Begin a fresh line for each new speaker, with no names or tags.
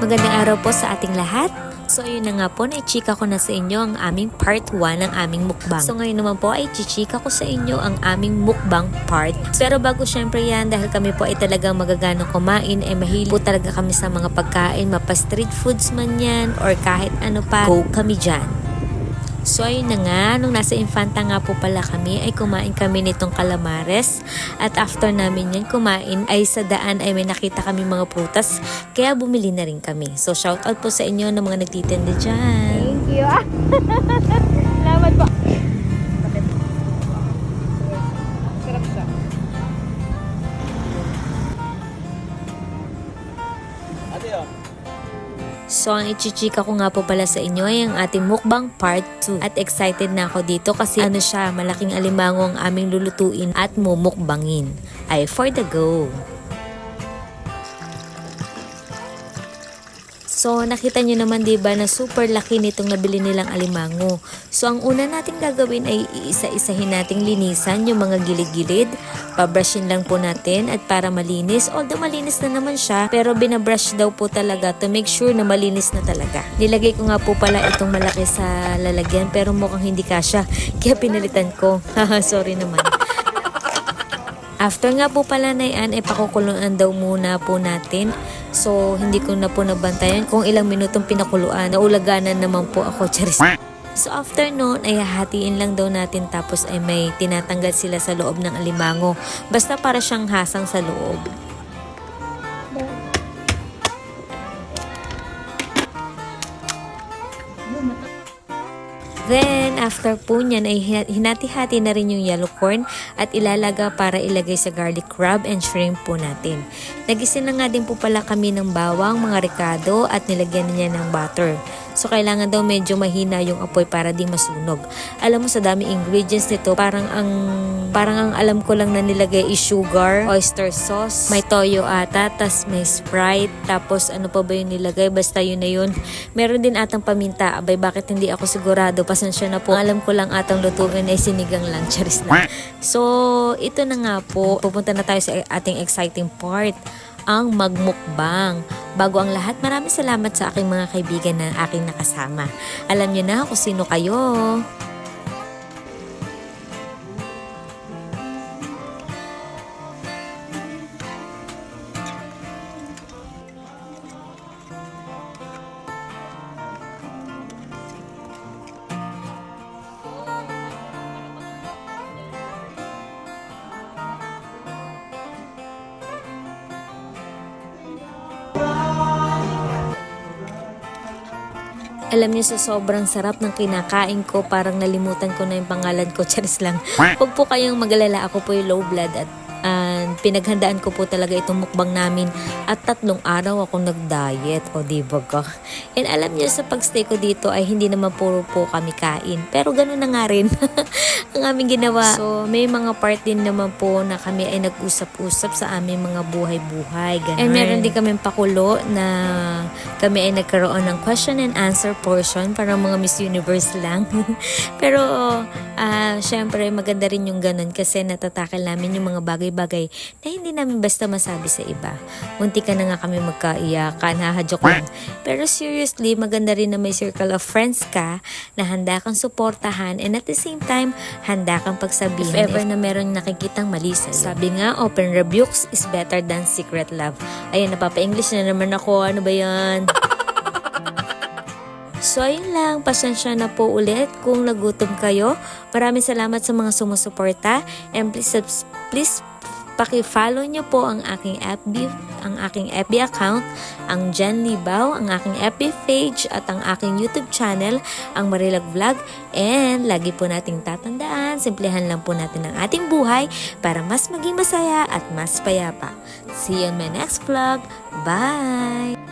Magandang araw po sa ating lahat. So ayun na nga po, na-chika ko na sa inyo ang aming part 1 ng aming mukbang. So ngayon naman po ay chichika ko sa inyo ang aming mukbang part. Pero bago syempre yan, dahil kami po ay talagang magaganong kumain, ay mahilig po talaga kami sa mga pagkain, mapa street foods man yan or kahit ano pa, go kami dyan. So ayun na nga, nung nasa Infanta nga po pala kami ay kumain kami nitong calamares at after namin yan kumain ay sa daan ay may nakita kami mga prutas kaya bumili na rin kami. So shout out po sa inyo ng mga nagtitinda dyan.
Thank you. Salamat po. Sarap siya.
Ate yun.
So ang ichichika ko nga po pala sa inyo ay ang ating mukbang part 2. At excited na ako dito kasi ano siya, malaking alimango ang aming lulutuin at mumukbangin. Ay for the go! So, nakita nyo naman diba na super laki nitong nabili nilang alimango. So, ang una natin gagawin ay iisa-isahin nating linisan yung mga gilid-gilid. Pabrushin lang po natin at para malinis. Although malinis na naman siya, pero binabrush daw po talaga to make sure na malinis na talaga. Nilagay ko nga po pala itong malaki sa lalagyan pero mukhang hindi kasya. Kaya pinalitan ko. Sorry naman. After nga po pala na yan, ay pakukuluan daw muna po natin. So, hindi ko na po nabantayan kung ilang minutong pinakuluan. Naulaganan naman po ako. Charis. So, after noon, ay hahatiin lang daw natin tapos ay may tinatanggal sila sa loob ng alimango. Basta para siyang hasang sa loob. Then, after po niyan ay hinati-hati na rin yung yellow corn at ilalaga para ilagay sa garlic crab and shrimp po natin. Nagisin na nga din po pala kami ng bawang, mga ricado at nilagyan niya ng butter. So, kailangan daw medyo mahina yung apoy para di masunog. Alam mo sa dami ingredients nito, parang ang alam ko lang na nilagay is sugar, oyster sauce, may toyo ata, tas may Sprite, tapos ano pa ba yung nilagay? Basta yun na yun. Meron din atang paminta. Abay, bakit hindi ako sigurado? Pasensya na po. Alam ko lang atang lutuin ay sinigang lang. Charis lang. So, ito na nga po. Pupunta na tayo sa ating exciting part, ang magmukbang. Bago ang lahat, maraming salamat sa aking mga kaibigan na aking nakasama. Alam niyo na kung sino kayo. Alam niyo, sa sobrang sarap ng kinakain ko, parang nalimutan ko na yung pangalan ko. Charis lang. Huwag po kayong mag-alala, ako po yung low blood at pinaghandaan ko po talaga itong mukbang namin at 3 araw ako nag-diet. O diba ka? And alam niyo, sa pagstay ko dito ay hindi naman puro po kami kain. Pero ganun na nga rin ang aming ginawa. So may mga part din naman po na kami ay nag-usap-usap sa aming mga buhay-buhay. Ganun. And meron din kami pakulo na kami ay nagkaroon ng question and answer portion para mga Miss Universe lang. Pero syempre maganda rin yung ganun kasi natatakal namin yung mga bagay-bagay na hindi namin basta masabi sa iba. Munti ka na nga kami magkaiyakan, hahadyok lang. Pero seriously, maganda rin na may circle of friends ka na handa kang suportahan and at the same time, handa kang pagsabihin if ever na meron nakikitang mali sa'yo. Sabi nga, open rebukes is better than secret love. Ayan, napapa-English na naman ako. Ano ba yan? So, ayun lang. Pasensya na po ulit kung nagutom kayo. Maraming salamat sa mga sumusuporta. And please paki-follow nyo po ang aking FB account, ang Jen Libaw, ang aking FB page at ang aking YouTube channel, ang Marilag Vlog. And lagi po nating tatandaan, simplihan lang po natin ang ating buhay para mas maging masaya at mas payapa. See you on my next vlog. Bye!